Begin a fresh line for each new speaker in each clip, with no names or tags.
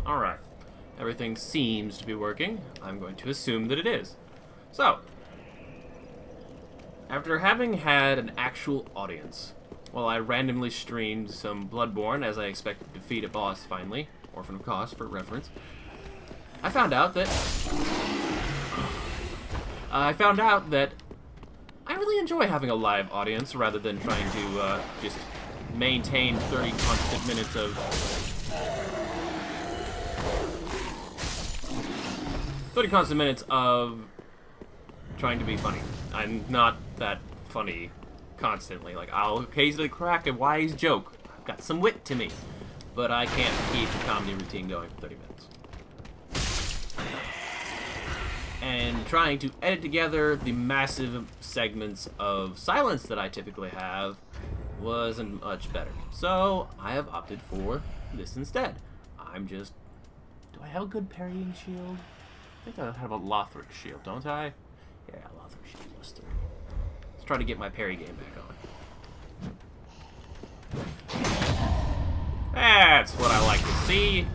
Alright. Everything seems to be working. I'm going to assume that it is. So, after having had an actual audience, while I randomly streamed some Bloodborne as I expected to defeat a boss finally, Orphan of Kos for reference, I found out that I really enjoy having a live audience rather than trying to just maintain 30 constant minutes of 30 constant minutes of trying to be funny. I'm not that funny constantly. Like, I'll occasionally crack a wise joke. I've got some wit to me. But I can't keep a comedy routine going for 30 minutes. And trying to edit together the massive segments of silence that I typically have wasn't much better. So, I have opted for this instead. Do I have a good parrying shield? I think I have a Lothric shield, don't I? Yeah, Lothric shield +3. Let's try to get my parry game back on. That's what I like to see.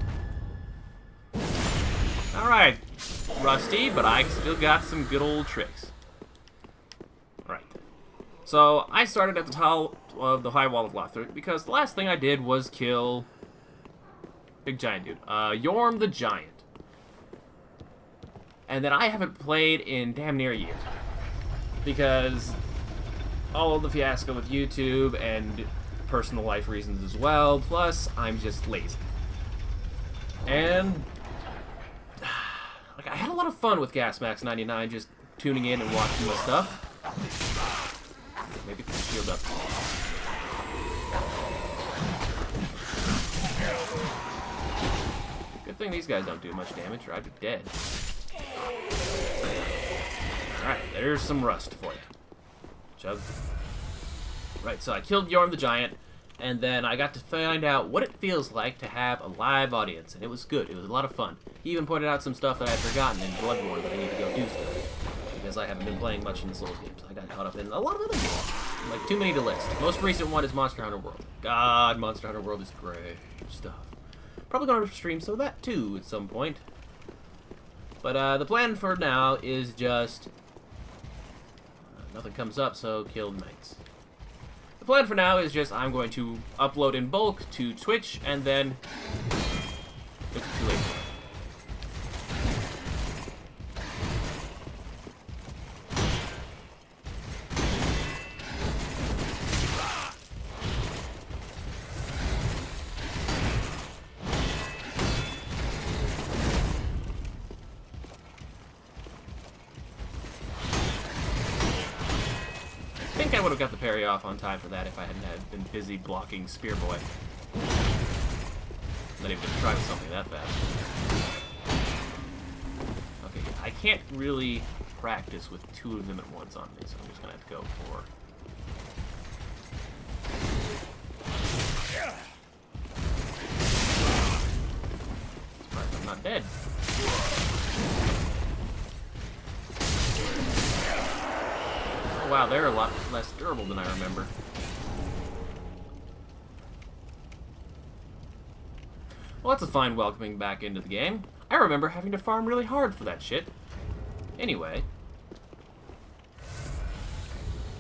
Alright, rusty, but I still got some good old tricks. Alright. So, I started at the top of the high wall of Lothric because the last thing I did was kill big giant dude. Yorm the Giant. And then I haven't played in damn near a year. Because all of the fiasco with YouTube and personal life reasons as well, plus I'm just lazy. And like, I had a lot of fun with GasMax99 just tuning in and watching my stuff. Maybe put the shield up. Good thing these guys don't do much damage or I'd be dead. Alright, there's some rust for you. Chug. Right, so I killed Yorm the Giant, and then I got to find out what it feels like to have a live audience, and it was good. It was a lot of fun. He even pointed out some stuff that I had forgotten in Bloodborne that I need to go do stuff, because I haven't been playing much in the Souls games. I got caught up in a lot of other games. Like, too many to list. Most recent one is Monster Hunter World. God, Monster Hunter World is great stuff. Probably going to stream some of that, too, at some point. But the plan for now is just... nothing comes up, so kill knights. The plan for now is just I'm going to upload in bulk to Twitch, and then... It's too late. I think I would have got the parry off on time for that if I hadn't been busy blocking Spear Boy. Not even try something that fast. Okay, I can't really practice with two of them at once on me, so I'm just gonna have to go for... Surprised I'm not dead. Wow, they're a lot less durable than I remember. Well, that's a fine welcoming back into the game. I remember having to farm really hard for that shit. Anyway.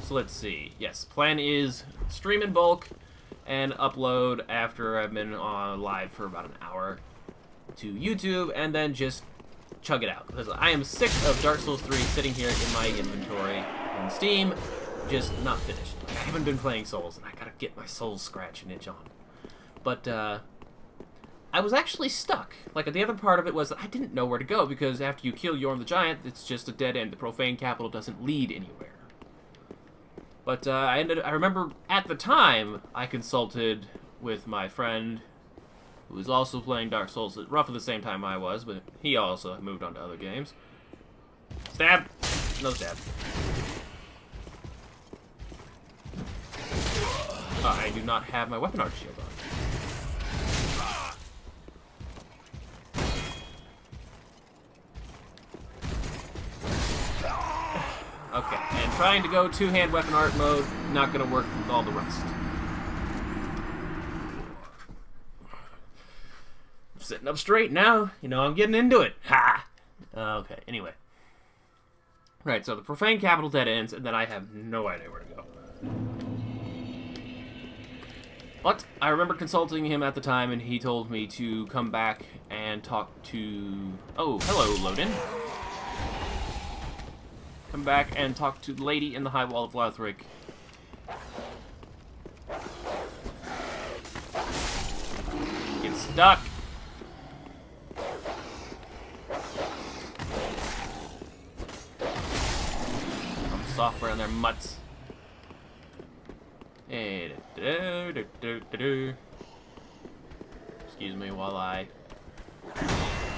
So let's see. Yes, plan is stream in bulk and upload after I've been on live for about an hour to YouTube, and then just chug it out. Because I am sick of Dark Souls 3 sitting here in my inventory on Steam, just not finished. Like, I haven't been playing Souls, and I gotta get my Souls scratch and itch on. But, I was actually stuck. Like, the other part of it was that I didn't know where to go, because after you kill Yorm the Giant, it's just a dead end. The Profane Capital doesn't lead anywhere. But, I remember at the time, I consulted with my friend, who was also playing Dark Souls at roughly the same time I was, but he also moved on to other games. Stab! No stab. I do not have my weapon art shield on. Okay, and trying to go two-hand weapon art mode, not gonna work with all the rest. Sitting up straight now. You know, I'm getting into it. Ha! Okay, anyway. Right, so the profane capital dead ends, and then I have no idea where to go. But I remember consulting him at the time, and he told me to come back and talk to... Oh, hello, Loden. Come back and talk to the lady in the High Wall of Lothric. Get stuck. I'm software on their mutts. Hey, excuse me while I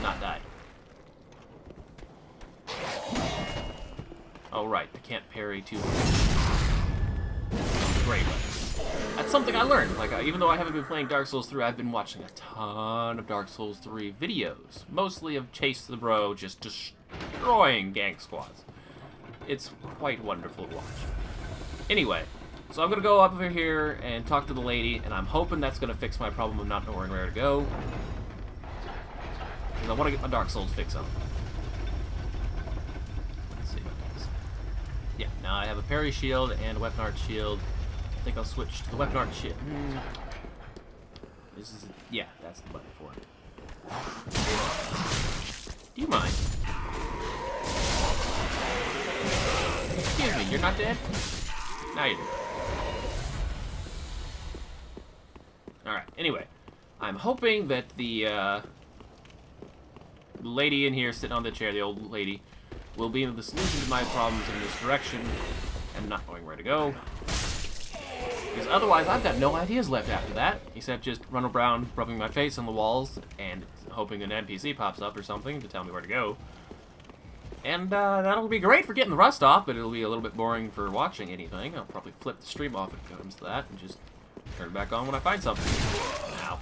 not die. Oh right, I can't parry too great. That's something I learned. Like, even though I haven't been playing Dark Souls 3, I've been watching a ton of Dark Souls 3 videos, mostly of Chase the Bro just destroying gang squads. It's quite wonderful to watch. Anyway. So I'm going to go up over here and talk to the lady, and I'm hoping that's going to fix my problem of not knowing where to go. Because I want to get my Dark Souls fix up. Let's see. Yeah, now I have a parry shield and a weapon art shield. I think I'll switch to the weapon art shield. This is... Yeah, that's the button for it. Do you mind? Excuse me, you're not dead? Now you do. Alright, anyway. I'm hoping that the lady in here sitting on the chair, the old lady, will be the solution to my problems in this direction and not knowing where to go. Because otherwise, I've got no ideas left after that, except just run around rubbing my face on the walls and hoping an NPC pops up or something to tell me where to go. And that'll be great for getting the rust off, but it'll be a little bit boring for watching anything. I'll probably flip the stream off if it comes to that and just turn it back on when I find something. Ow.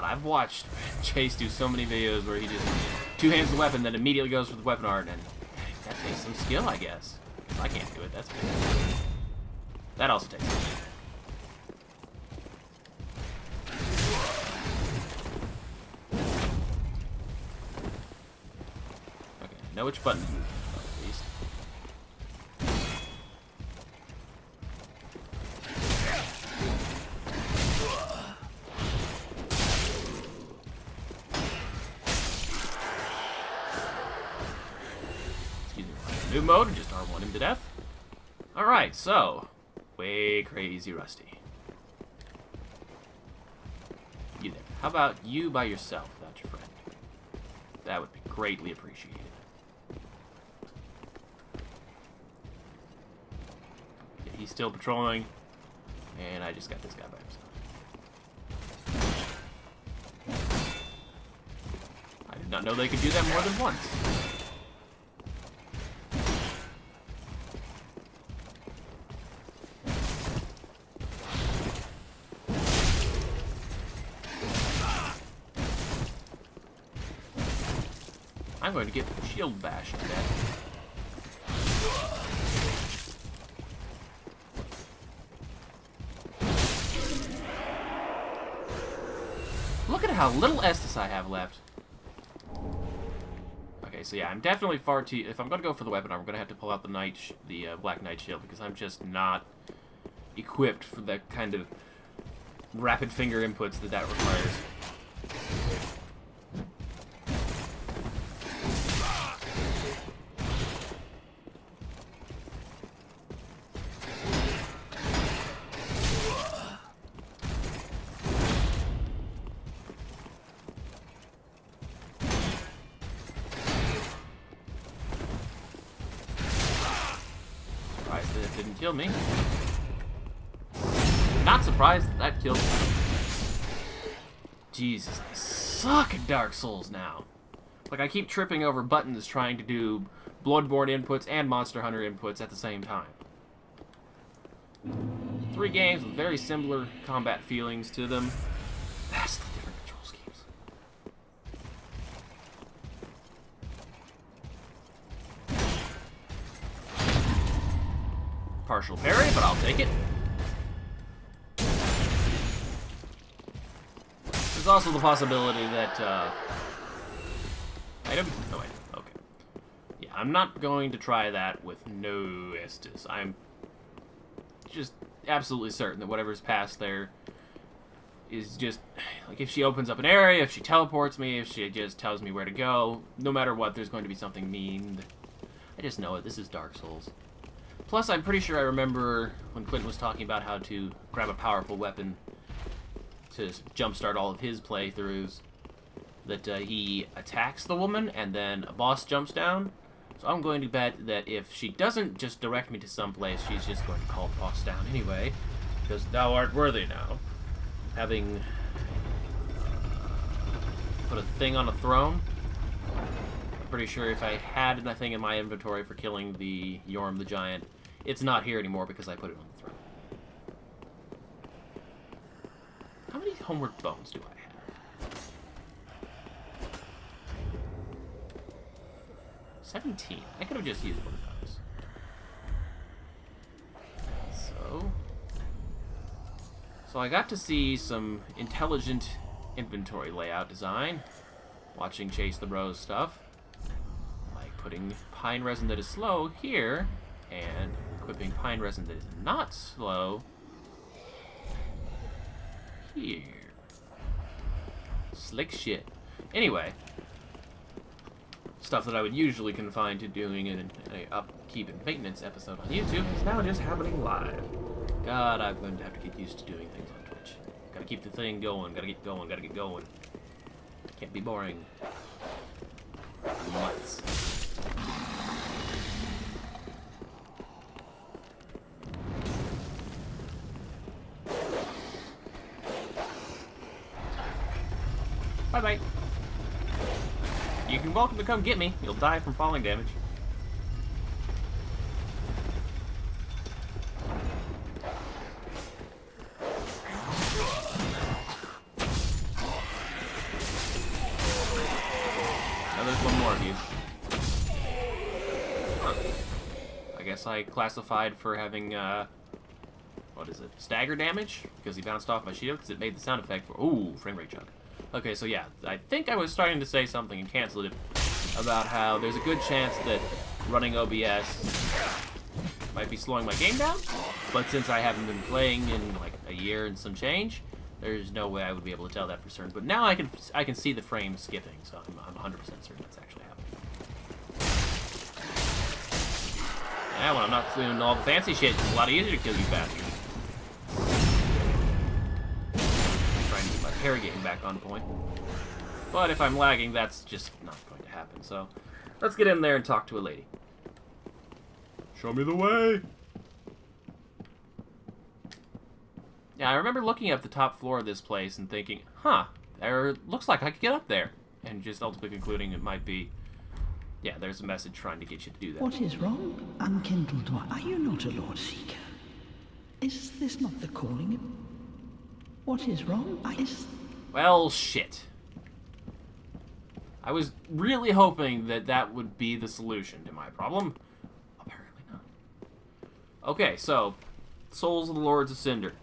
I've watched Chase do so many videos where he just two-hands the weapon, then immediately goes for the weapon art, and that takes some skill, I guess. I can't do it, that's big. That also takes skill. Okay, I know which button to use, at least. New mode and just R1 him to death. Alright, so way crazy rusty. You there. How about you by yourself without your friend? That would be greatly appreciated. Yeah, he's still patrolling, and I just got this guy by himself. I did not know they could do that more than once. I'm going to get shield bashed to death. Look at how little Estus I have left. Okay, so yeah, I'm definitely far too... If I'm going to go for the weapon, I'm going to have to pull out the Black Knight shield, because I'm just not equipped for the kind of rapid finger inputs that requires. That didn't kill me. Not surprised that killed me. Jesus, I suck at Dark Souls now. Like, I keep tripping over buttons trying to do Bloodborne inputs and Monster Hunter inputs at the same time. 3 games with very similar combat feelings to them. Vastly different control schemes. Partial parry, but I'll take it. There's also the possibility that, item? No, wait. Okay. Yeah, I'm not going to try that with no Estus. I'm just absolutely certain that whatever's past there is just, like, if she opens up an area, if she teleports me, if she just tells me where to go, no matter what, there's going to be something mean. I just know it. This is Dark Souls. Plus, I'm pretty sure I remember when Clinton was talking about how to grab a powerful weapon to jumpstart all of his playthroughs, that he attacks the woman and then a boss jumps down. So I'm going to bet that if she doesn't just direct me to someplace, she's just going to call the boss down anyway, because thou art worthy now. Having put a thing on a throne, I'm pretty sure if I had anything in my inventory for killing the Yorm the Giant, it's not here anymore because I put it on the throne. How many homeward bones do I have? 17. I could have just used one of those. So I got to see some intelligent inventory layout design, watching Chase the Bros stuff, like putting pine resin that is slow here, and equipping pine resin that is not slow here. Slick shit. Anyway, stuff that I would usually confine to doing an upkeep and maintenance episode on YouTube is now just happening live. God, I'm going to have to get used to doing things on Twitch. Gotta keep the thing going, gotta get going, gotta get going. Can't be boring. Months. Bye-bye. You can welcome to come get me. You'll die from falling damage. Now there's one more of you. Huh. I guess I classified for having, what is it? Stagger damage? Because he bounced off my shield, because it made the sound effect for... Ooh, frame rate chug. Okay, so yeah, I think I was starting to say something and canceled it about how there's a good chance that running OBS might be slowing my game down, but since I haven't been playing in like a year and some change, there's no way I would be able to tell that for certain. But now I can see the frame skipping, so I'm 100% certain that's actually happening. Yeah, when I'm not doing all the fancy shit, it's a lot easier to kill you bastards. Parry getting back on point. But if I'm lagging, that's just not going to happen. So let's get in there and talk to a lady. Show me the way. Yeah, I remember looking at the top floor of this place and thinking, huh, there looks like I could get up there. And just ultimately concluding it might be, yeah, there's a message trying to get you to do that.
What is wrong, unkindled one? Are you not a Lord Seeker? Is this not the calling? What is wrong?
Well, shit. I was really hoping that that would be the solution to my problem. Apparently not. Okay, so, Souls of the Lords of Cinder.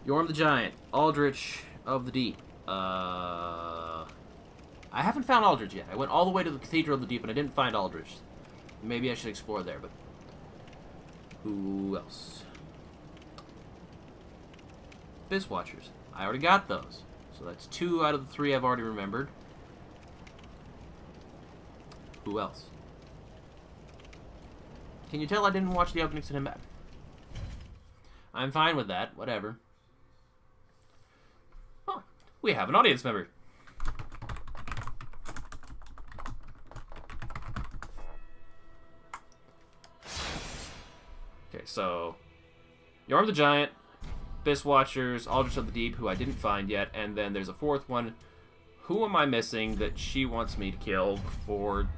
Yorm the Giant. Aldrich of the Deep. I haven't found Aldrich yet. I went all the way to the Cathedral of the Deep and I didn't find Aldrich. Maybe I should explore there, but... Who else? Abyss Watchers. I already got those. So that's 2 out of the 3 I've already remembered. Who else? Can you tell I didn't watch the opening to him back? I'm fine with that. Whatever. Oh, we have an audience member. Okay, so... Yorm the Giant... Abyss Watchers, Aldrich of the Deep, who I didn't find yet, and then there's a 4th one. Who am I missing that she wants me to kill before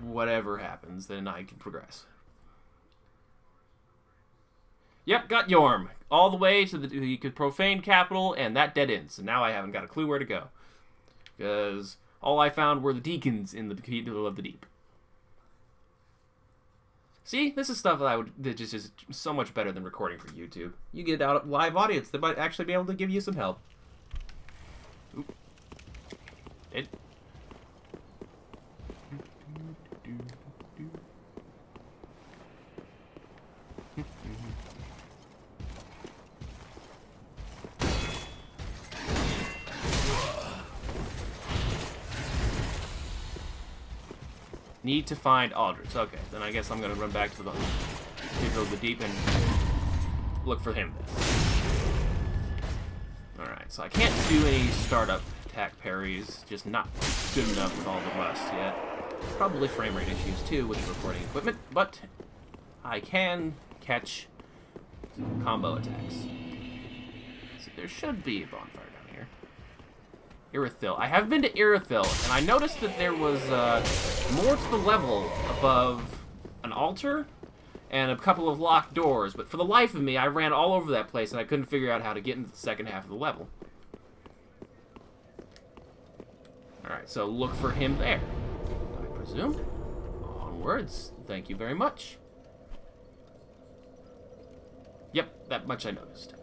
whatever happens, then I can progress? Yep, got Yorm. all the way to the profane capital, and that dead ends. So now I haven't got a clue where to go. Because all I found were the deacons in the Cathedral of the Deep. See, this is stuff that just is so much better than recording for YouTube. You get out a live audience that might actually be able to give you some help. Oop. It. Need to find Aldrich. Okay, then I guess I'm gonna run back to the Cathedral of the Deep and look for him then. Alright, so I can't do any startup attack parries, just not good enough with all the rust yet. Probably frame rate issues too with the recording equipment, but I can catch combo attacks. So there should be a bonfire down here. Irithyll. I have been to Irithyll, and I noticed that there was more to the level above an altar and a couple of locked doors, but for the life of me, I ran all over that place and I couldn't figure out how to get into the second half of the level. Alright, so look for him there, I presume. Onwards. Thank you very much. Yep, that much I noticed.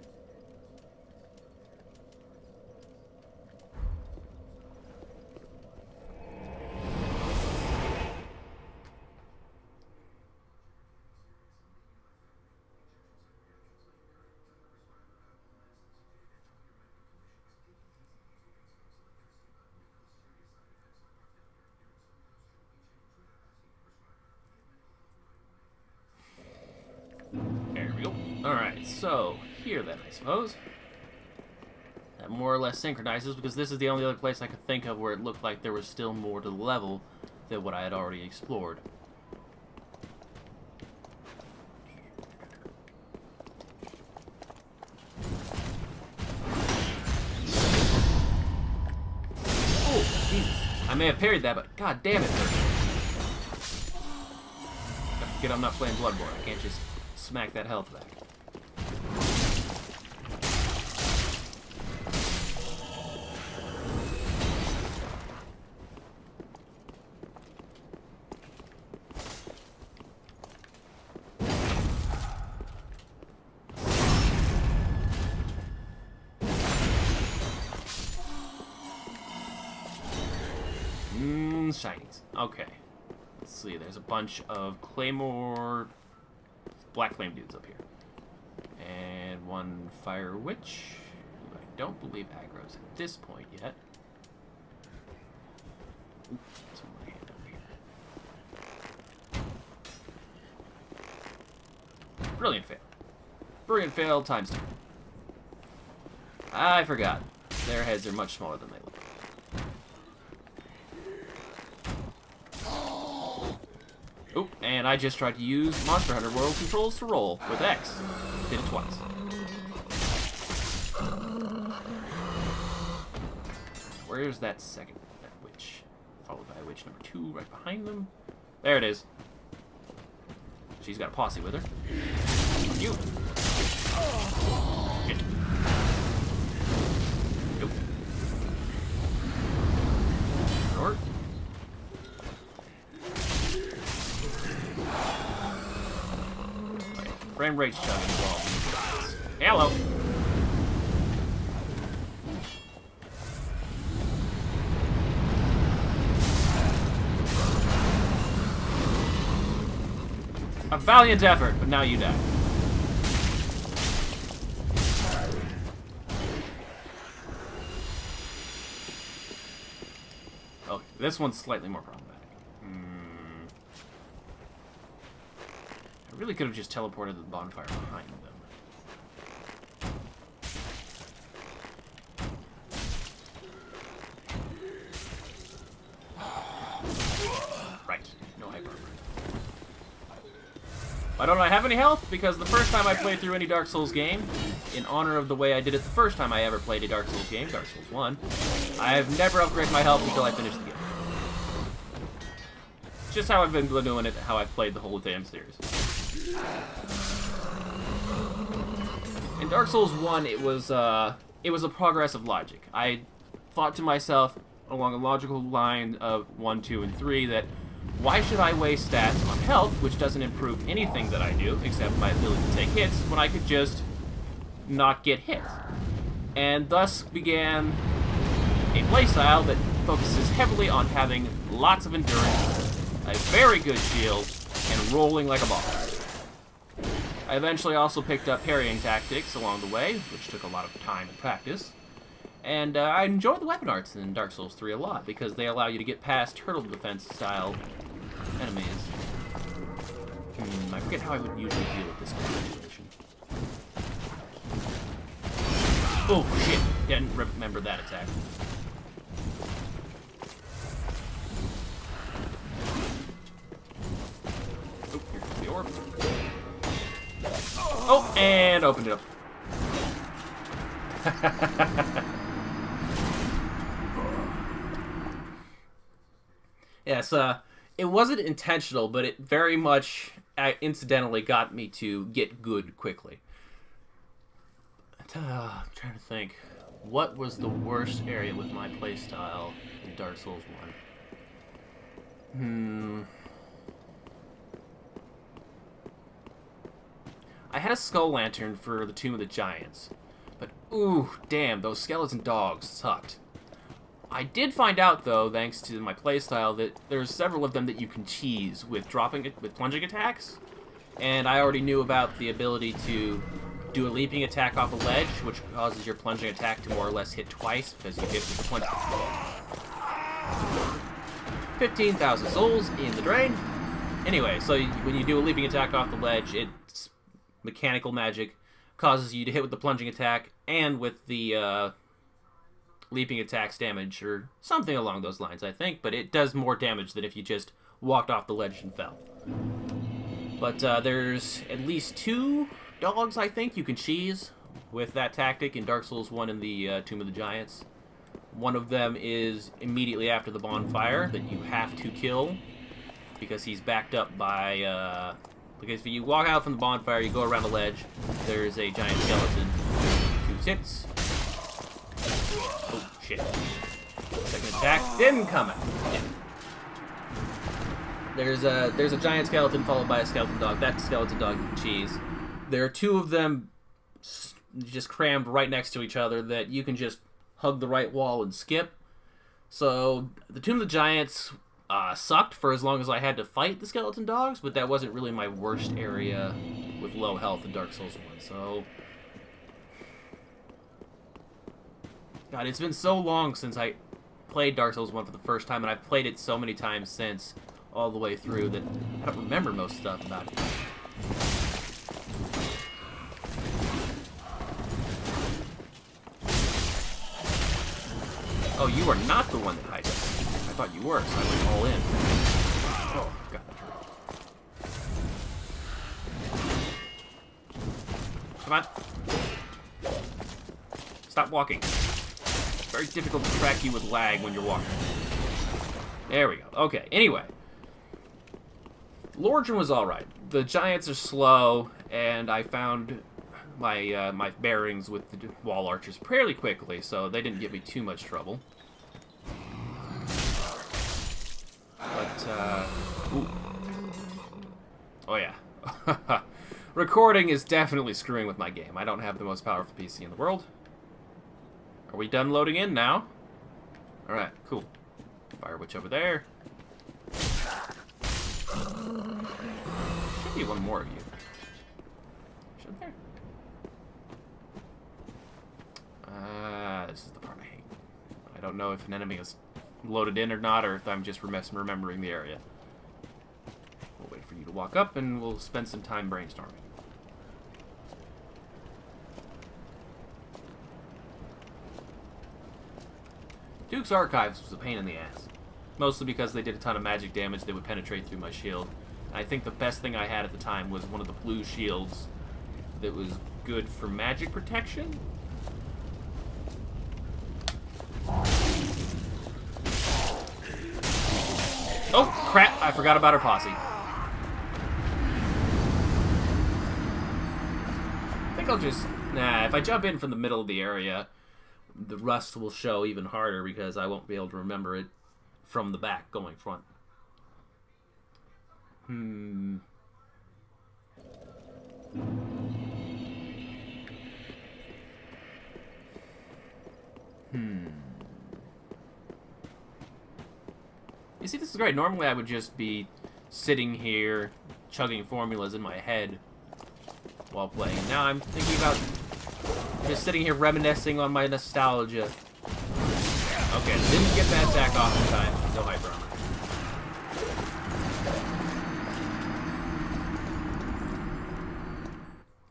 There we go. Alright, so here then, I suppose. That more or less synchronizes, because this is the only other place I could think of where it looked like there was still more to the level than what I had already explored. Oh, Jesus. I may have parried that, but god damn it. I forget I'm not playing Bloodborne. I can't just smack that health back. Shinies. Okay. Let's see, there's a bunch of Claymore... Black Flame dudes up here. And one Fire Witch, who I don't believe aggro's at this point yet. Ooh, that's my hand up here. Brilliant fail. Brilliant fail times 2. I forgot. Their heads are much smaller than they look. Oop, and I just tried to use Monster Hunter World controls to roll with X. Did it twice. Where's that second witch? Followed by witch number 2 right behind them. There it is. She's got a posse with her. You. Shit. Nope. Short. Frame rate's chugging as well. Hello. A valiant effort, but now you die. Okay, this one's slightly more problematic. I really could have just teleported to the bonfire behind them. Right, no hyper. Why don't I have any health? Because the first time I played through any Dark Souls game, in honor of the way I did it the first time I ever played a Dark Souls game, Dark Souls 1, I have never upgraded my health until I finished the game. It's just how I've been doing it, how I've played the whole damn series. And Dark Souls 1, it was a progress of logic. I thought to myself, along a logical line of 1, 2, and 3, that why should I waste stats on health, which doesn't improve anything that I do, except my ability to take hits, when I could just not get hit? And thus began a playstyle that focuses heavily on having lots of endurance, a very good shield, and rolling like a boss. I eventually also picked up parrying tactics along the way, which took a lot of time and practice. And I enjoy the weapon arts in Dark Souls 3 a lot, because they allow you to get past turtle defense style enemies. I forget how I would usually deal with this kind of situation. Oh shit, didn't remember that attack. Oh, here comes the orb. Oh, and opened it up. Yes, it wasn't intentional, but it very much incidentally got me to get good quickly. I'm trying to think. What was the worst area with my playstyle in Dark Souls 1? I had a skull lantern for the Tomb of the Giants, but ooh, damn, those skeleton dogs sucked. I did find out, though, thanks to my playstyle, that there's several of them that you can cheese with plunging attacks, and I already knew about the ability to do a leaping attack off a ledge, which causes your plunging attack to more or less hit twice because you hit with the plunging. 15,000 souls in the drain. Anyway, so when you do a leaping attack off the ledge, it's mechanical magic, causes you to hit with the plunging attack and with the leaping attacks damage, or something along those lines, I think, but it does more damage than if you just walked off the ledge and fell. But there's at least 2 dogs, I think, you can cheese with that tactic in Dark Souls 1 and the Tomb of the Giants. One of them is immediately after the bonfire that you have to kill, because he's backed up by, because if you walk out from the bonfire, you go around the ledge, there's a giant skeleton, 2 hits. Oh, shit. Second attack didn't come out. Yeah. There's a giant skeleton followed by a skeleton dog. That skeleton dog you can cheese. There are 2 of them just crammed right next to each other that you can just hug the right wall and skip. So the Tomb of the Giants sucked for as long as I had to fight the skeleton dogs, but that wasn't really my worst area with low health in Dark Souls 1. So, God, it's been so long since I played Dark Souls 1 for the first time, and I've played it so many times since, all the way through, that I don't remember most stuff about it. Oh, you are not the one that hides it. I thought you were, so I went all in. Oh, God. Come on. Stop walking. It's very difficult to track you with lag when you're walking. There we go. Okay, anyway. Lordran was alright. The giants are slow, and I found my my bearings with the wall archers fairly quickly, so they didn't give me too much trouble. But, ooh. Oh yeah. Recording is definitely screwing with my game. I don't have the most powerful PC in the world. Are we done loading in now? Alright, cool. Fire witch over there. Should be one more of you. Should there? This is the part I hate. I don't know if an enemy is loaded in or not, or if I'm just remembering the area. We'll wait for you to walk up, and we'll spend some time brainstorming. Duke's Archives was a pain in the ass. Mostly because they did a ton of magic damage that would penetrate through my shield. And I think the best thing I had at the time was one of the blue shields that was good for magic protection. Oh, crap! I forgot about our posse. I think I'll just... Nah, if I jump in from the middle of the area, the rust will show even harder because I won't be able to remember it from the back going front. You see, this is great. Normally I would just be sitting here chugging formulas in my head while playing. Now I'm thinking about just sitting here reminiscing on my nostalgia. Okay, didn't get that attack off in time. No hyper armor.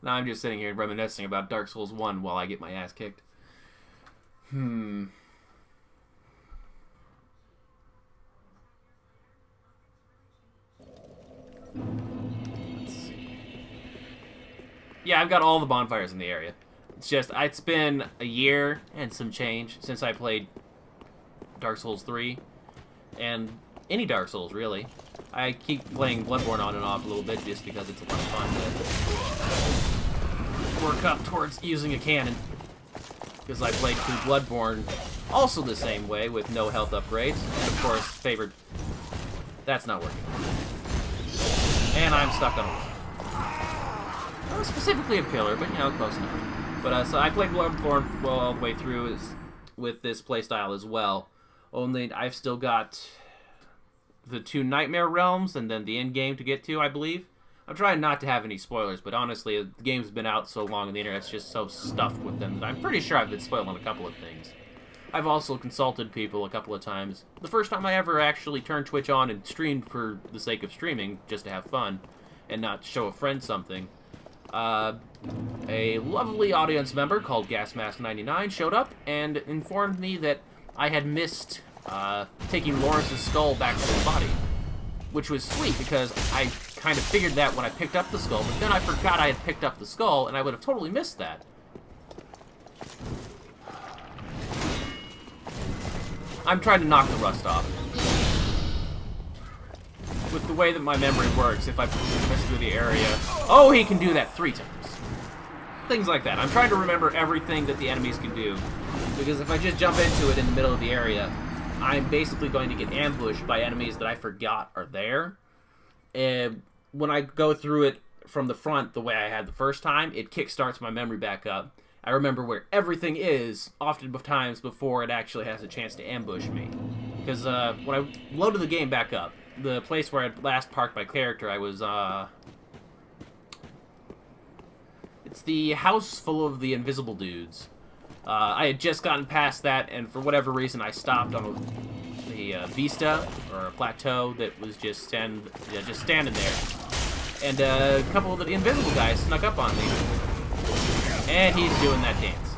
Now I'm just sitting here reminiscing about Dark Souls 1 while I get my ass kicked. Yeah, I've got all the bonfires in the area. It's just, it's been a year and some change since I played Dark Souls 3. And any Dark Souls, really. I keep playing Bloodborne on and off a little bit just because it's a lot of fun to work up towards using a cannon. Because I played through Bloodborne also the same way with no health upgrades. And of course, favored... That's not working. And I'm stuck on a wall. Not specifically a pillar, but, you know, close enough. But, so I played Bloodborne all the way through with this playstyle as well. Only I've still got the 2 Nightmare Realms and then the end game to get to, I believe. I'm trying not to have any spoilers, but honestly, the game's been out so long and the internet's just so stuffed with them that I'm pretty sure I've been spoiling a couple of things. I've also consulted people a couple of times. The first time I ever actually turned Twitch on and streamed for the sake of streaming, just to have fun, and not show a friend something, a lovely audience member called Gasmask99 showed up and informed me that I had missed taking Lawrence's skull back to his body, which was sweet because I kind of figured that when I picked up the skull, but then I forgot I had picked up the skull, and I would have totally missed that. I'm trying to knock the rust off. With the way that my memory works, if I mess through the area... Oh, he can do that 3 times. Things like that. I'm trying to remember everything that the enemies can do, because if I just jump into it in the middle of the area, I'm basically going to get ambushed by enemies that I forgot are there. And when I go through it from the front the way I had the first time, it kickstarts my memory back up. I remember where everything is, oftentimes before it actually has a chance to ambush me. Because when I loaded the game back up, the place where I last parked my character, I was, it's the house full of the invisible dudes. I had just gotten past that, and for whatever reason, I stopped on a vista, or a plateau, that was just standing there. And a couple of the invisible guys snuck up on me. And he's doing that dance.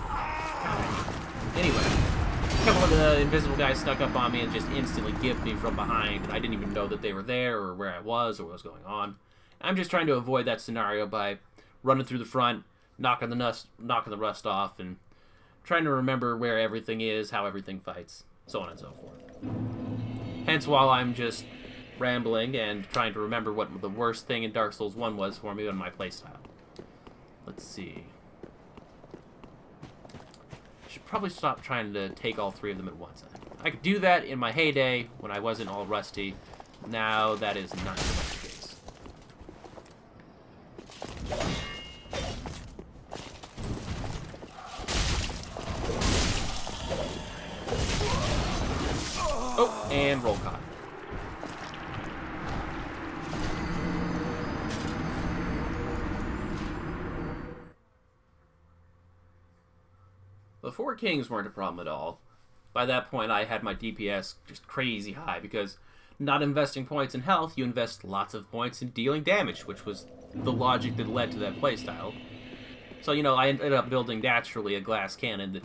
Anyway, a couple of the invisible guys snuck up on me and just instantly giffed me from behind. I didn't even know that they were there, or where I was, or what was going on. I'm just trying to avoid that scenario by running through the front, knocking the rust off, and trying to remember where everything is, how everything fights, so on and so forth. Hence, while I'm just rambling and trying to remember what the worst thing in Dark Souls 1 was for me in my playstyle. Let's see. I should probably stop trying to take all 3 of them at once. I could do that in my heyday when I wasn't all rusty. Now that is not so much the case. Oh, and roll caught. The 4 Kings weren't a problem at all. By that point, I had my DPS just crazy high, because not investing points in health, you invest lots of points in dealing damage, which was the logic that led to that playstyle. So, you know, I ended up building naturally a glass cannon,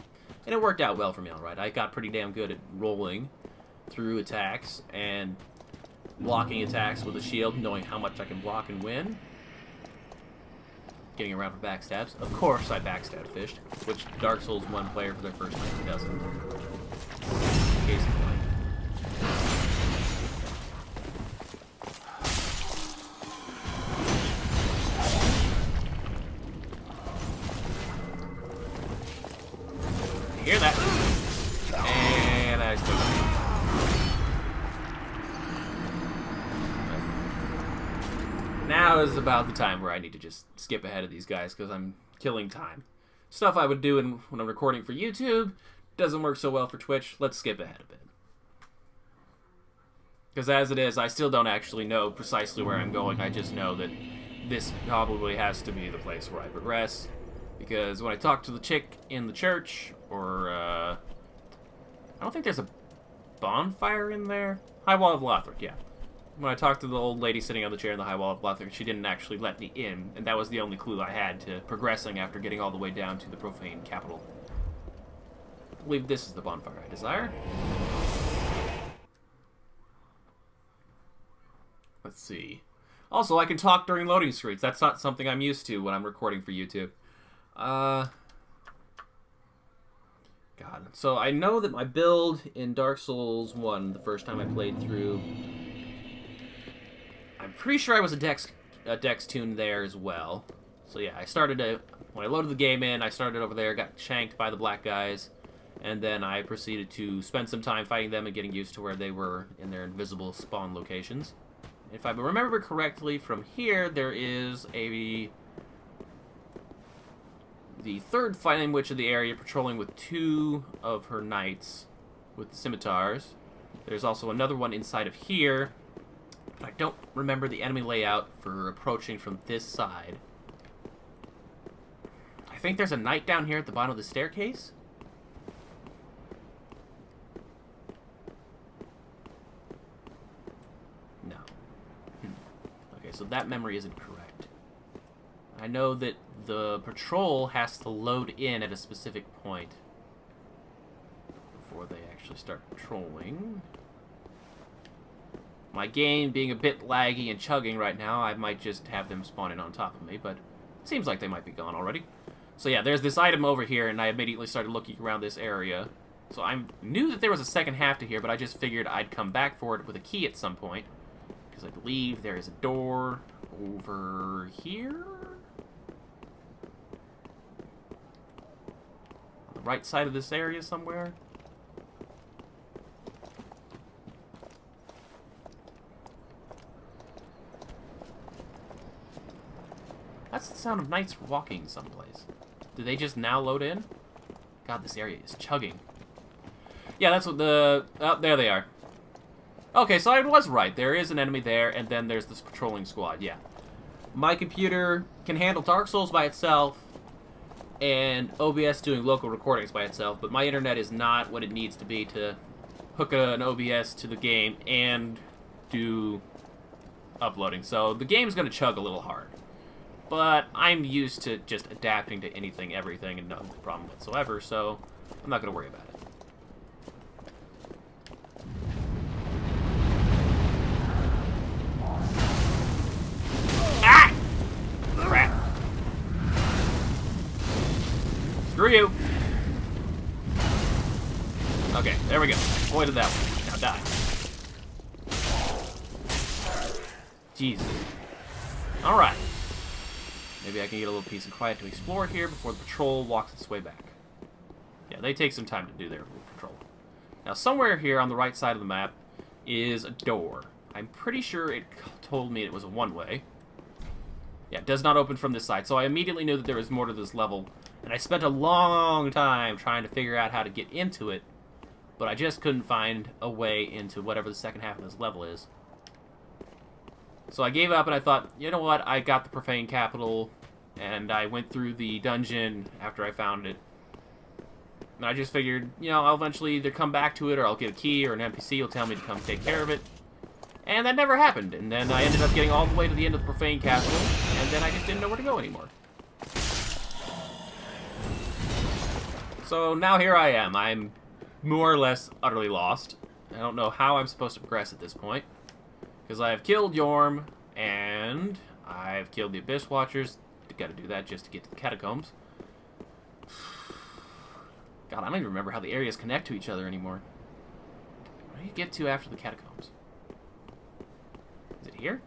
and it worked out well for me, alright. I got pretty damn good at rolling through attacks and blocking attacks with a shield, knowing how much I can block and win. Getting around for backstabs. Of course I backstab fished, which Dark Souls 1 player for their first time doesn't. Case in point. hear that. And I still got it. Now is about the time where I need to just skip ahead of these guys because I'm killing time. Stuff I would do when I'm recording for YouTube doesn't work so well for Twitch. Let's skip ahead a bit. Because as it is, I still don't actually know precisely where I'm going. I just know that this probably has to be the place where I progress. Because when I talk to the chick in the church, or, I don't think there's a bonfire in there. High Wall of Lothric, yeah. When I talked to the old lady sitting on the chair in the High Wall of Lothric, she didn't actually let me in, and that was the only clue I had to progressing after getting all the way down to the profane capital. I believe this is the bonfire I desire. Let's see. Also, I can talk during loading screens. That's not something I'm used to when I'm recording for YouTube. God. So I know that my build in Dark Souls 1, the first time I played through, I'm pretty sure I was a Dex tune there as well. So yeah, when I loaded the game in, I started over there, got shanked by the black guys, and then I proceeded to spend some time fighting them and getting used to where they were in their invisible spawn locations. If I remember correctly, from here there is the third Flame Witch of the area patrolling with 2 of her knights with the scimitars. There's also another one inside of here, but I don't remember the enemy layout for approaching from this side. I think there's a knight down here at the bottom of the staircase. No. Okay, so that memory isn't correct. I know that the patrol has to load in at a specific point before they actually start patrolling. My game being a bit laggy and chugging right now, I might just have them spawn in on top of me, but it seems like they might be gone already. So yeah, there's this item over here, and I immediately started looking around this area. So I knew that there was a second half to here, but I just figured I'd come back for it with a key at some point. Because I believe there is a door over here? On the right side of this area somewhere? That's the sound of knights walking someplace. Do they just now load in? God, this area is chugging. Yeah, that's what the... Oh, there they are. Okay, so I was right. There is an enemy there, and then there's this patrolling squad, yeah. My computer can handle Dark Souls by itself, and OBS doing local recordings by itself, but my internet is not what it needs to be to hook an OBS to the game and do uploading. So the game's going to chug a little hard. But I'm used to just adapting to anything, everything, and no problem whatsoever, so I'm not going to worry about it. Ah! Crap. Screw you. Okay, there we go. Avoided that one. Now die. Jesus. Alright. Maybe I can get a little peace and quiet to explore here before the patrol walks its way back. Yeah, they take some time to do their patrol. Now, somewhere here on the right side of the map is a door. I'm pretty sure it told me it was a one-way. Yeah, it does not open from this side, so I immediately knew that there was more to this level, and I spent a long time trying to figure out how to get into it, but I just couldn't find a way into whatever the second half of this level is. So I gave up and I thought, you know what, I got the Profane Capital, and I went through the dungeon after I found it. And I just figured, you know, I'll eventually either come back to it or I'll get a key or an NPC will tell me to come take care of it. And that never happened, and then I ended up getting all the way to the end of the Profane Capital, and then I just didn't know where to go anymore. So now here I am. I'm more or less utterly lost. I don't know how I'm supposed to progress at this point. Because I've killed Yorm, and I've killed the Abyss Watchers. Gotta do that just to get to the catacombs. God, I don't even remember how the areas connect to each other anymore. Where do you get to after the catacombs? Is it here?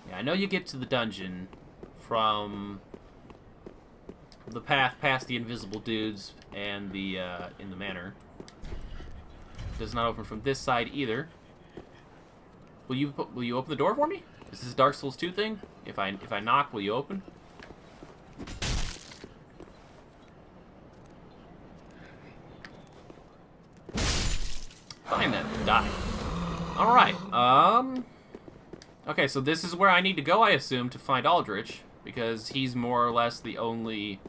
Yeah, I know you get to the dungeon from the path past the invisible dudes and the in the manor. Does not open from this side either. Will you open the door for me? Is this a Dark Souls 2 thing? If I knock, will you open? Fine then, die. All right. Okay, so this is where I need to go, I assume, to find Aldrich, because he's more or less the only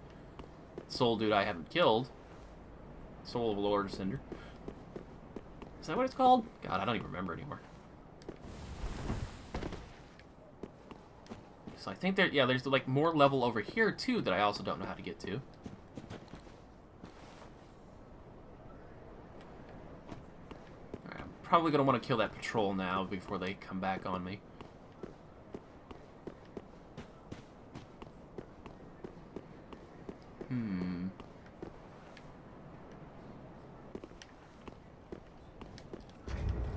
soul dude I haven't killed. Soul of Lord Cinder. Is that what it's called? God, I don't even remember anymore. So I think there's like more level over here too that I also don't know how to get to. Alright, I'm probably gonna want to kill that patrol now before they come back on me.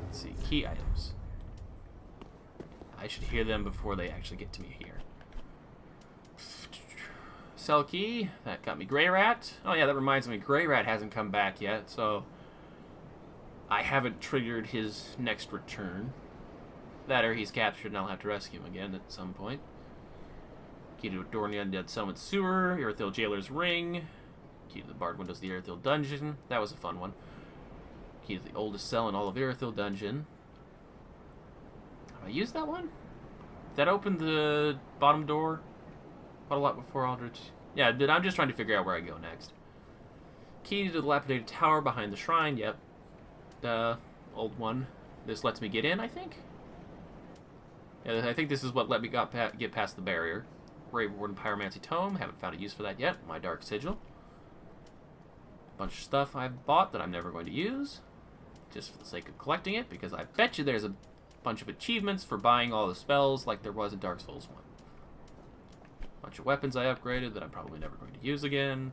Let's see, key items. I should hear them before they actually get to me here. Cell key. That got me Grey Rat. Oh yeah, that reminds me. Grey Rat hasn't come back yet, so I haven't triggered his next return. That or he's captured and I'll have to rescue him again at some point. Key to a door in the Undead Settlement Sewer. Earthil Jailer's Ring. Key to the barred windows of the Earthil Dungeon. That was a fun one. Key to the oldest cell in all of Earthil Dungeon. Have I used that one? Did that open the bottom door? Quite a lot before Aldrich. Yeah, but I'm just trying to figure out where I go next. Key to the dilapidated tower behind the shrine. Yep. Old one. This lets me get in, I think? Yeah, I think this is what let me get past the barrier. Grave Warden Pyromancy Tome. Haven't found a use for that yet. My Dark Sigil. Bunch of stuff I've bought that I'm never going to use. Just for the sake of collecting it, because I bet you there's a bunch of achievements for buying all the spells like there was in Dark Souls 1. Bunch of weapons I upgraded that I'm probably never going to use again.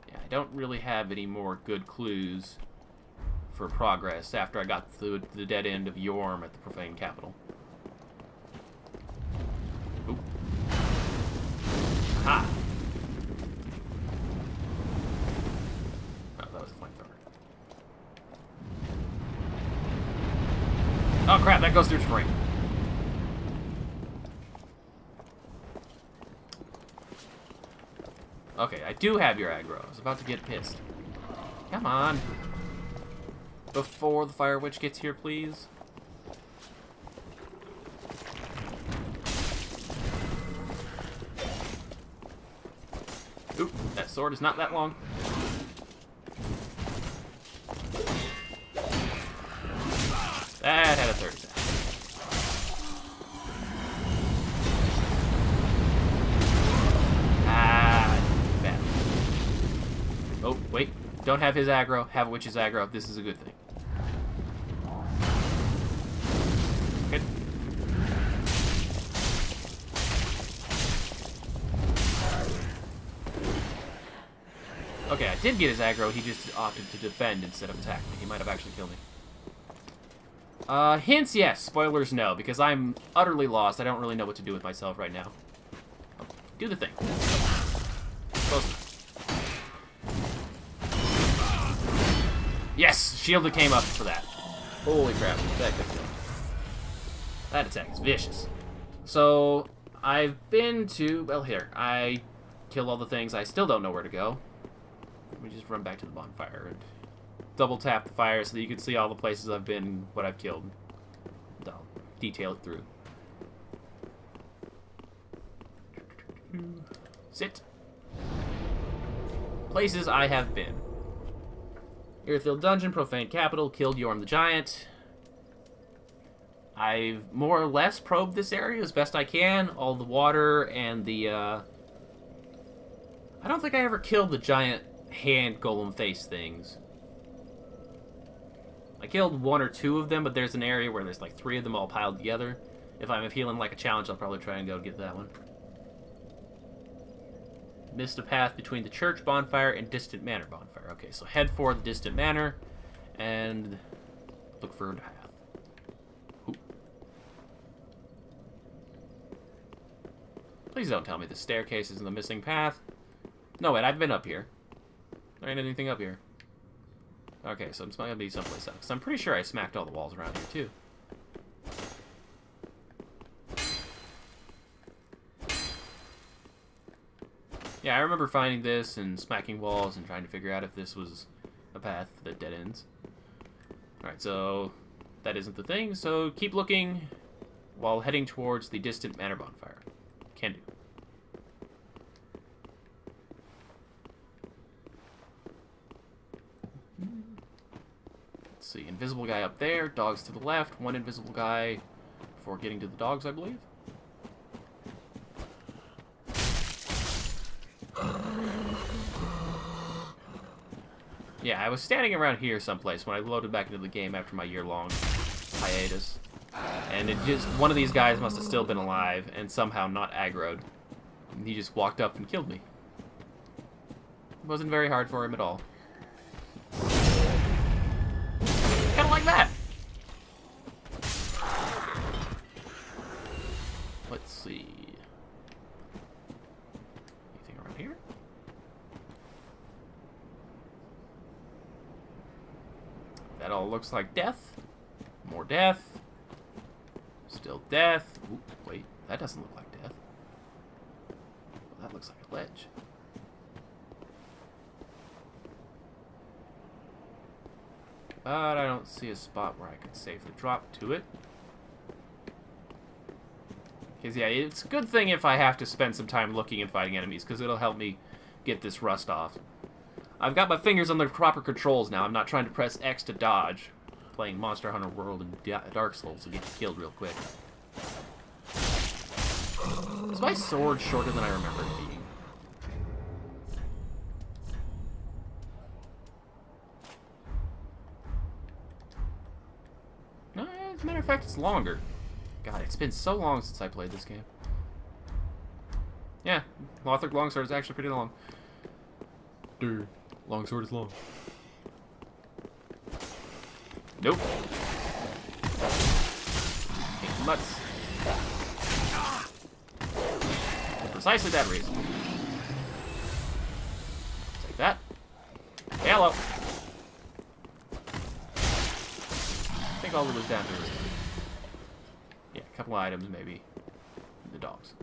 Yeah, I don't really have any more good clues for progress after I got through the dead end of Yorm at the Profane Capital. Oop. Aha! Oh, that was a flamethrower. Oh crap, that goes through terrain. Okay, I do have your aggro. I was about to get pissed. Come on. Before the Fire Witch gets here, please. Oop, that sword is not that long. That had a 30 attack. Bad. Oh, wait. Don't have his aggro. Have a witch's aggro. This is a good thing. Good. Okay, I did get his aggro. He just opted to defend instead of attack me. He might have actually killed me. Hints, yes. Spoilers, no. Because I'm utterly lost. I don't really know what to do with myself right now. Oh, do the thing. Close enough. Yes! Shielded came up for that. Holy crap. That could kill. That attack is vicious. So, I've been to... Well, here. I killed all the things. I still don't know where to go. Let me just run back to the bonfire and double tap the fire so that you can see all the places I've been, what I've killed. I'll detail it through. Sit. Places I have been. Earthil Dungeon, Profane Capital, killed Yorm the Giant. I've more or less probed this area as best I can. All the water and the, I don't think I ever killed the giant hand golem face things. I killed one or two of them, but there's an area where there's like 3 of them all piled together. If I'm feeling like a challenge, I'll probably try and go get that one. Missed a path between the church bonfire and distant manor bonfire. Okay, so head for the distant manor and look for a path. Ooh. Please don't tell me the staircase is in the missing path. No, wait, I've been up here. There ain't anything up here. Okay, so it's gonna be someplace else. 'Cause I'm pretty sure I smacked all the walls around here, too. Yeah, I remember finding this and smacking walls and trying to figure out if this was a path that dead ends. Alright, so that isn't the thing, so keep looking while heading towards the distant manor bonfire. Can do. Let's see, invisible guy up there, dogs to the left, one invisible guy before getting to the dogs, I believe. Yeah, I was standing around here someplace when I loaded back into the game after my year-long hiatus. And it just, one of these guys must have still been alive and somehow not aggroed. And he just walked up and killed me. It wasn't very hard for him at all. Kind of like that. Let's see. Anything around here? That all looks like death. More death. Still death. Ooh, wait, that doesn't look like death. Well, that looks like a ledge. But I don't see a spot where I could safely drop to it. Because, yeah, it's a good thing if I have to spend some time looking and fighting enemies, because it'll help me get this rust off. I've got my fingers on the proper controls now. I'm not trying to press X to dodge. Playing Monster Hunter World and Dark Souls to get you killed real quick. Is my sword shorter than I remember it being? No, as a matter of fact, it's longer. God, it's been so long since I played this game. Yeah, Lothric Longsword is actually pretty long. Dude, longsword is long. Nope. Ain't nuts. For precisely that reason. Take that. Hello. I think all of those down here. Yeah, a couple items maybe. The dogs.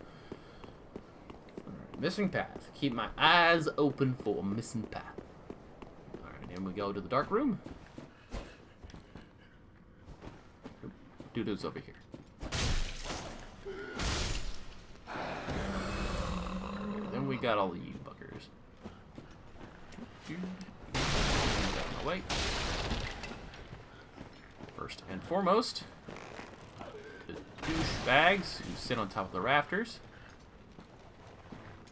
Alright, missing path. Keep my eyes open for a missing path. Alright, and we go to the dark room. Doo-doo's over here. Then we got all of you buggers. Get out of my way. First and foremost, the douchebags who sit on top of the rafters.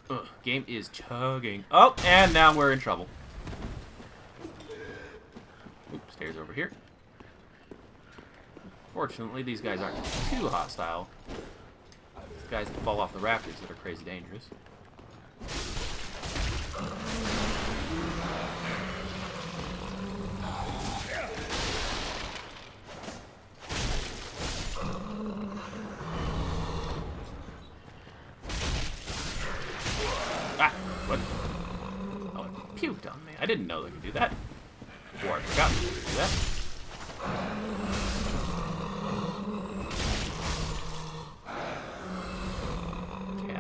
Ugh, game is chugging. Oh, and now we're in trouble. Oops, stairs over here. Fortunately, these guys aren't too hostile. These guys that fall off the rafters that are crazy dangerous. Ah! What? Oh, it puked on me. I didn't know they could do that. Or I forgot they could do that.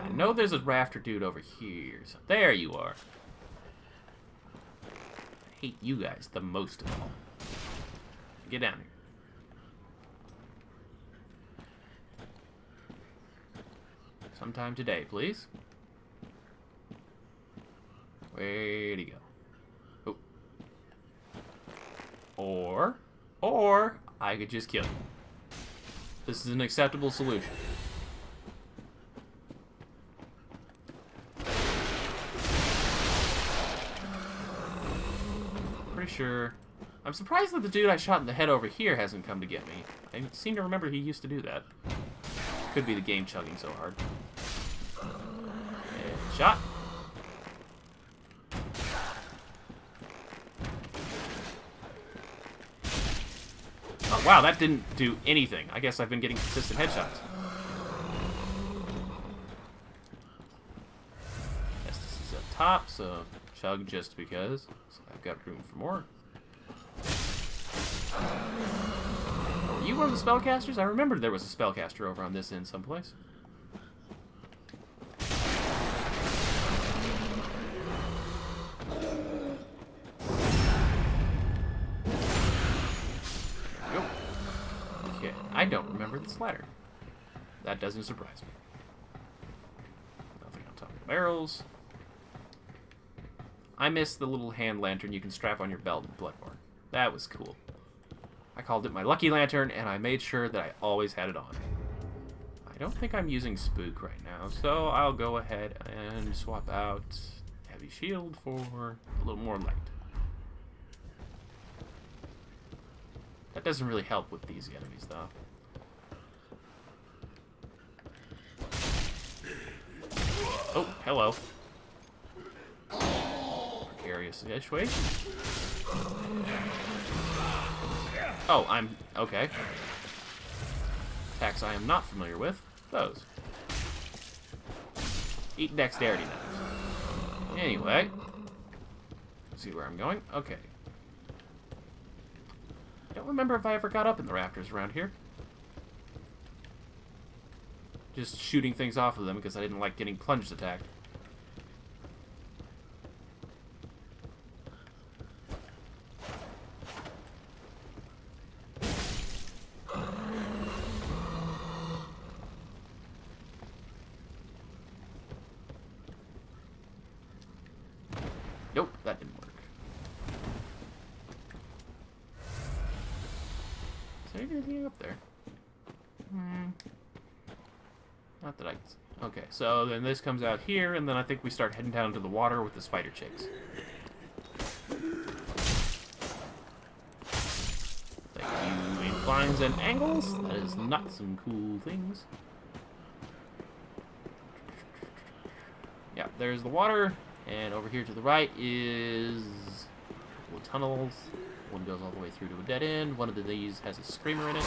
I know there's a rafter dude over here. So there you are. I hate you guys the most of all. Get down here. Sometime today, please. Where'd he go? Oh. Or I could just kill him. This is an acceptable solution. Pretty sure. I'm surprised that the dude I shot in the head over here hasn't come to get me. I seem to remember he used to do that. Could be the game chugging so hard. And shot. Oh, wow, that didn't do anything. I guess I've been getting consistent headshots. top, so chug just because. So I've got room for more. Oh, were you one of the spellcasters? I remembered there was a spellcaster over on this end someplace. Okay, I don't remember this ladder. That doesn't surprise me. Nothing on top of the barrels. I missed the little hand lantern you can strap on your belt in Bloodborne. That was cool. I called it my lucky lantern, and I made sure that I always had it on. I don't think I'm using Spook right now, so I'll go ahead and swap out Heavy Shield for a little more light. That doesn't really help with these enemies, though. Oh, hello. Precarious situation. Oh, I'm... okay. Attacks I am not familiar with. Those. Eat dexterity now. Anyway. Let's see where I'm going. Okay. I don't remember if I ever got up in the rafters around here. Just shooting things off of them because I didn't like getting plunged attacked. Nope, that didn't work. Is there anything up there? Not that I can see. Okay, so then this comes out here, and then I think we start heading down to the water with the spider chicks. Thank you, inclines and angles. That is not some cool things. Yeah, there's the water, and over here to the right is a couple of tunnels. One goes all the way through to a dead end. One of these has a screamer in it.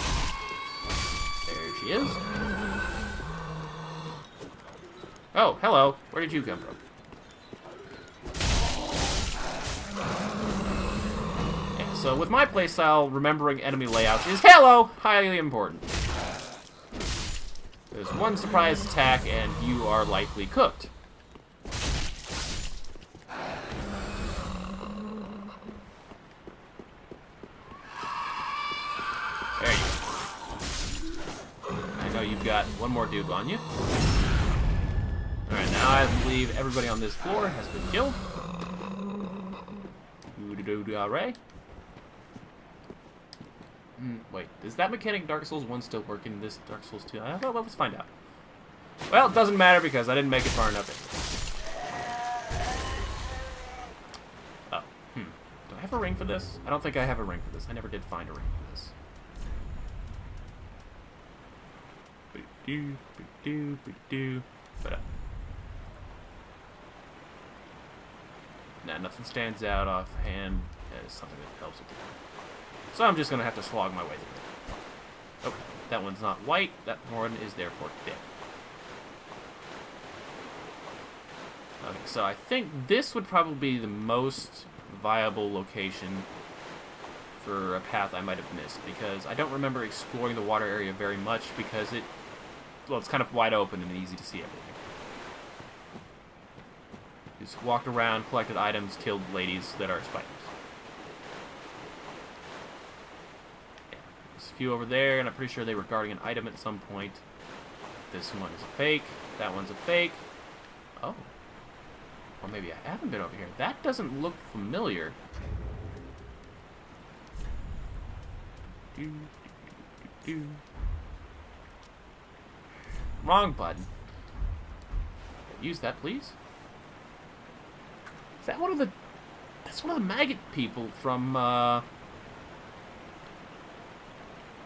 There she is. Oh, hello. Where did you come from? Yeah, so with my playstyle, remembering enemy layouts is, hello, highly important. There's one surprise attack, and you are likely cooked. There you go. I know you've got one more dude on you. Alright, now I believe everybody on this floor has been killed. Hooray. Wait, does that mechanic in Dark Souls 1 still work in this Dark Souls 2? Well, let's find out. Well, it doesn't matter because I didn't make it far enough in. Oh, Do I have a ring for this? I don't think I have a ring for this. I never did find a ring for this. Nah, nothing stands out offhand as something that helps with it. So I'm just going to have to slog my way through it. Oh, that one's not white. That one is therefore dead. Okay, so I think this would probably be the most viable location for a path I might have missed, because I don't remember exploring the water area very much because it's kind of wide open and easy to see everything. Just walked around, collected items, killed ladies that are spiders. Yeah, there's a few over there, and I'm pretty sure they were guarding an item at some point. This one is a fake. That one's a fake. Oh. Or maybe I haven't been over here. That doesn't look familiar. Wrong button. Use that, please. Is that one of the... That's one of the maggot people from,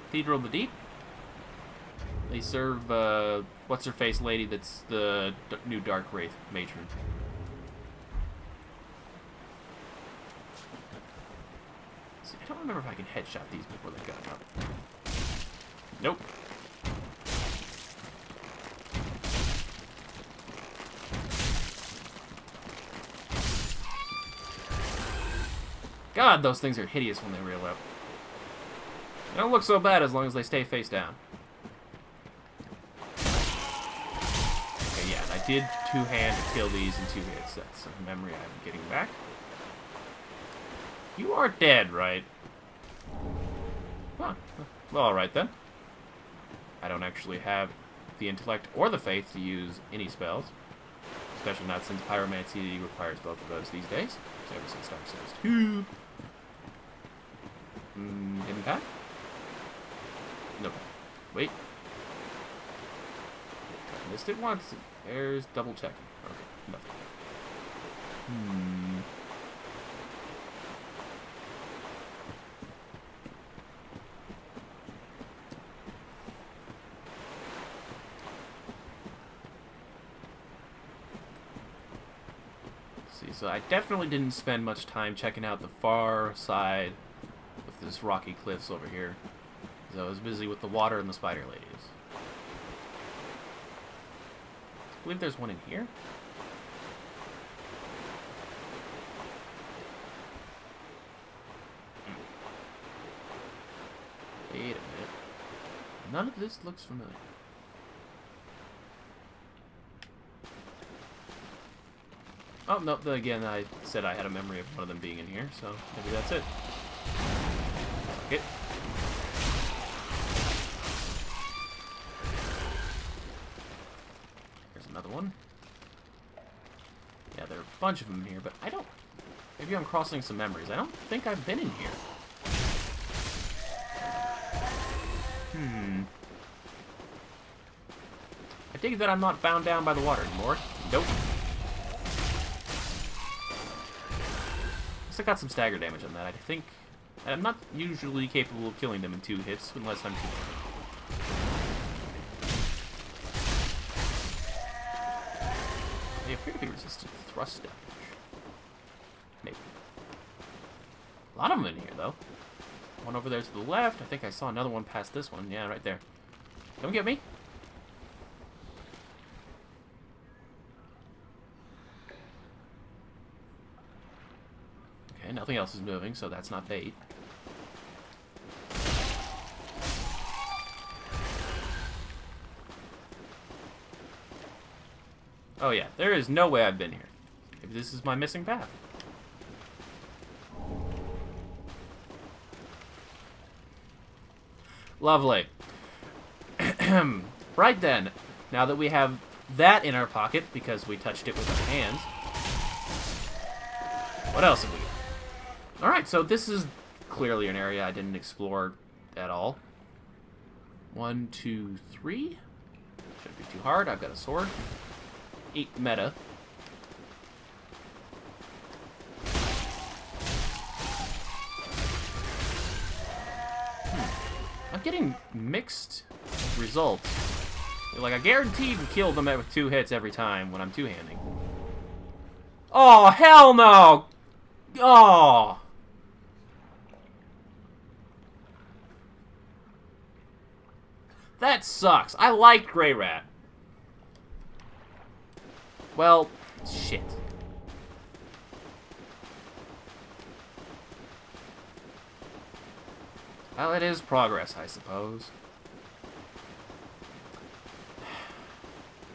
Cathedral of the Deep? They serve, what's-her-face lady that's the new Dark Wraith matron. See, I don't remember if I can headshot these before they got up. Nope. God, those things are hideous when they reel up. They don't look so bad as long as they stay face down. Okay, yeah, and I did two-hand to kill these in 2 hits. That's a memory I'm getting back. You are dead, right? Huh. Well, alright then. I don't actually have the intellect or the faith to use any spells. Especially not since pyromancy requires both of those these days. So ever since Dark Souls 2. Hidden path? Nope. Wait. I missed it once. There's double checking. Okay, nothing. See, so I definitely didn't spend much time checking out the far side of this rocky cliffs over here. Because I was busy with the water and the spider ladies. I believe there's one in here. Wait a minute. None of this looks familiar. Oh, no, again, I said I had a memory of one of them being in here, so maybe that's it. Okay. There's another one. Yeah, there are a bunch of them here, but I don't... Maybe I'm crossing some memories. I don't think I've been in here. I think that I'm not bound down by the water anymore. Nope. I got some stagger damage on that. I think I'm not usually capable of killing them in 2 hits unless I'm too. They appear to be resistant to thrust damage. Maybe. A lot of them in here, though. One over there to the left. I think I saw another one past this one. Yeah, right there. Don't get me. Okay, nothing else is moving, so that's not bait. Oh yeah, there is no way I've been here. Maybe this is my missing path. Lovely. Right then, now that we have that in our pocket, because we touched it with our hands, what else have we got? Alright, so this is clearly an area I didn't explore at all. 1, 2, 3. Shouldn't be too hard. I've got a sword. 8 meta. I'm getting mixed results. Like, I guaranteed to kill them with 2 hits every time when I'm two-handing. Oh, hell no! Oh! That sucks. I liked Grey Rat. Well, shit. Well, it is progress, I suppose.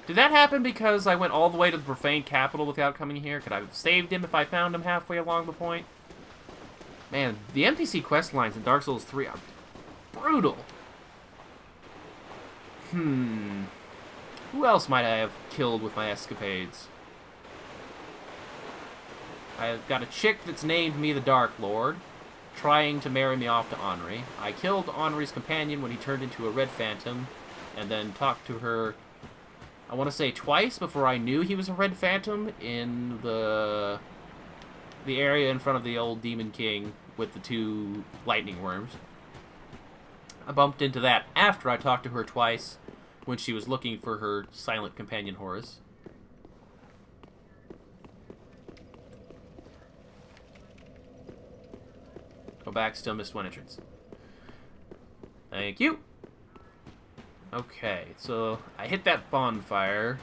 Did that happen because I went all the way to the Profane Capital without coming here? Could I have saved him if I found him halfway along the point? Man, the NPC quest lines in Dark Souls 3 are brutal. Who else might I have killed with my escapades? I've got a chick that's named me the Dark Lord, trying to marry me off to Henri. I killed Henri's companion when he turned into a red phantom, and then talked to her, I want to say twice before I knew he was a red phantom, in the area in front of the old Demon King with the 2 lightning worms. I bumped into that after I talked to her twice, when she was looking for her silent companion Horus. Go back, still missed 1 entrance. Thank you. Okay, so I hit that bonfire.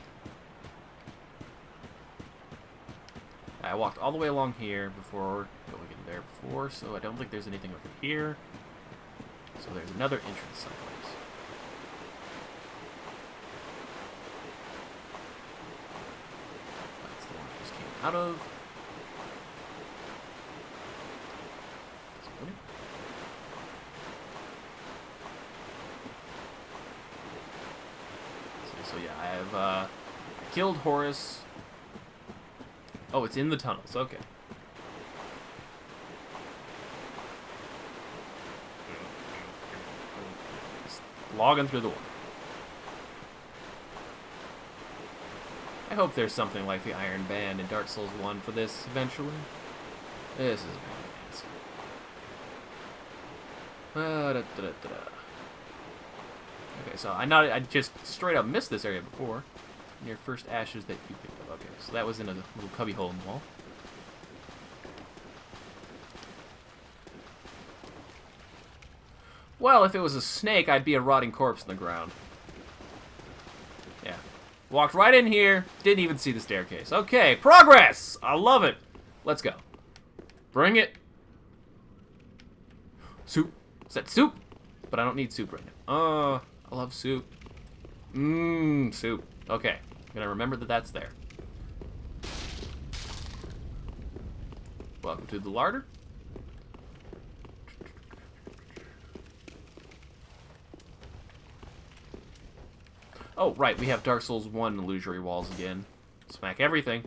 I walked all the way along here before going in there before, so I don't think there's anything over here. So there's another entrance someplace. That's the one I just came out of. So yeah, I have killed Horus. Oh, it's in the tunnels. Okay. Just logging through the water. I hope there's something like the Iron Band in Dark Souls 1 for this eventually. This is badass. Okay, so I just straight up missed this area before. Near first ashes that you picked up. Okay, so that was in a little cubby hole in the wall. Well, if it was a snake, I'd be a rotting corpse in the ground. Yeah. Walked right in here, didn't even see the staircase. Okay, progress! I love it. Let's go. Bring it. Soup. Is that soup? But I don't need soup right now. I love soup. Mmm, soup. Okay. I'm gonna remember that that's there. Welcome to the larder. Oh, right, we have Dark Souls 1 illusory walls again. Smack everything.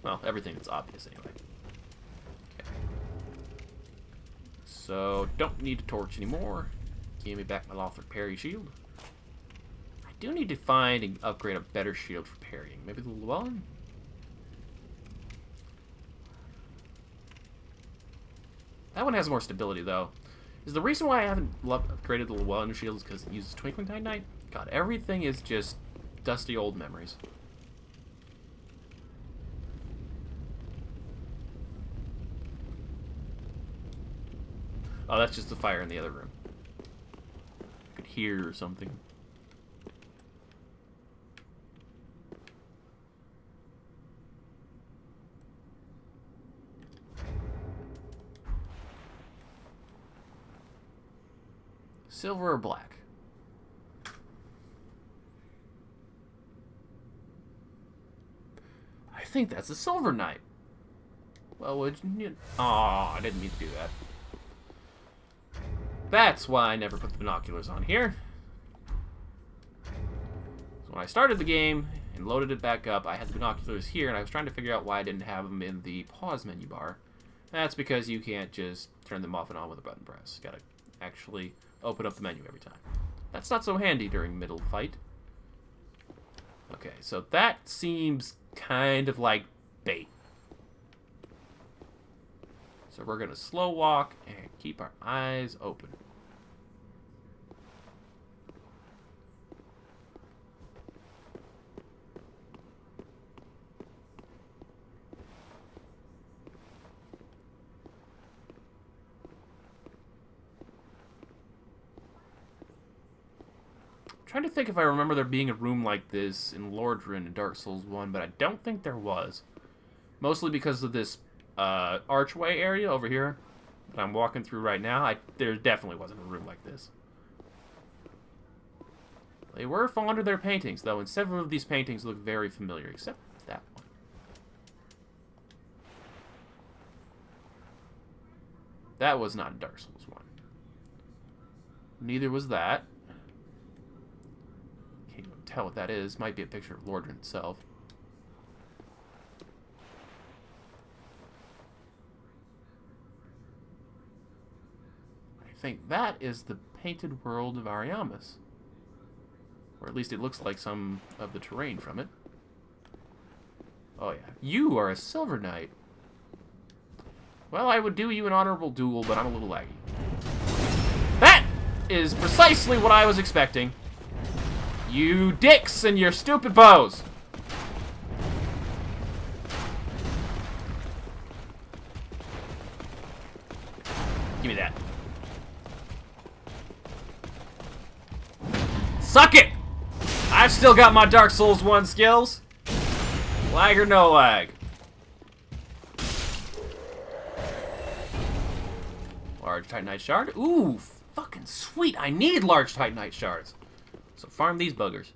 Well, everything that's obvious anyway. Okay. So, don't need a torch anymore. Give me back my Lothric parry shield. I do need to find and upgrade a better shield for parrying. Maybe the Llewellyn? That one has more stability, though. Is the reason why I haven't upgraded the Llewellyn shield is because it uses Twinkling Titanite? God, everything is just dusty old memories. Oh, that's just the fire in the other room. I could hear something. Silver or black? I think that's a silver knight. Well, would you... Aw, I didn't mean to do that. That's why I never put the binoculars on here. So when I started the game and loaded it back up, I had the binoculars here, and I was trying to figure out why I didn't have them in the pause menu bar. That's because you can't just turn them off and on with a button press. You gotta actually open up the menu every time. That's not so handy during middle fight. Okay, so that seems kind of like bait. So we're gonna slow walk and keep our eyes open. Trying to think if I remember there being a room like this in Lordran in Dark Souls 1, but I don't think there was. Mostly because of this archway area over here that I'm walking through right now. There definitely wasn't a room like this. They were fond of their paintings, though, and several of these paintings look very familiar, except that one. That was not in Dark Souls 1. Neither was that. Can't even tell what that is. Might be a picture of Lordran itself. I think that is the painted world of Ariamis. Or at least it looks like some of the terrain from it. Oh yeah. You are a Silver Knight. Well, I would do you an honorable duel, but I'm a little laggy. That is precisely what I was expecting. You dicks and your stupid bows. Give me that. Suck it! I've still got my Dark Souls 1 skills. Lag or no lag? Large Titanite shard. Ooh, fucking sweet. I need large Titanite shards. So farm these buggers.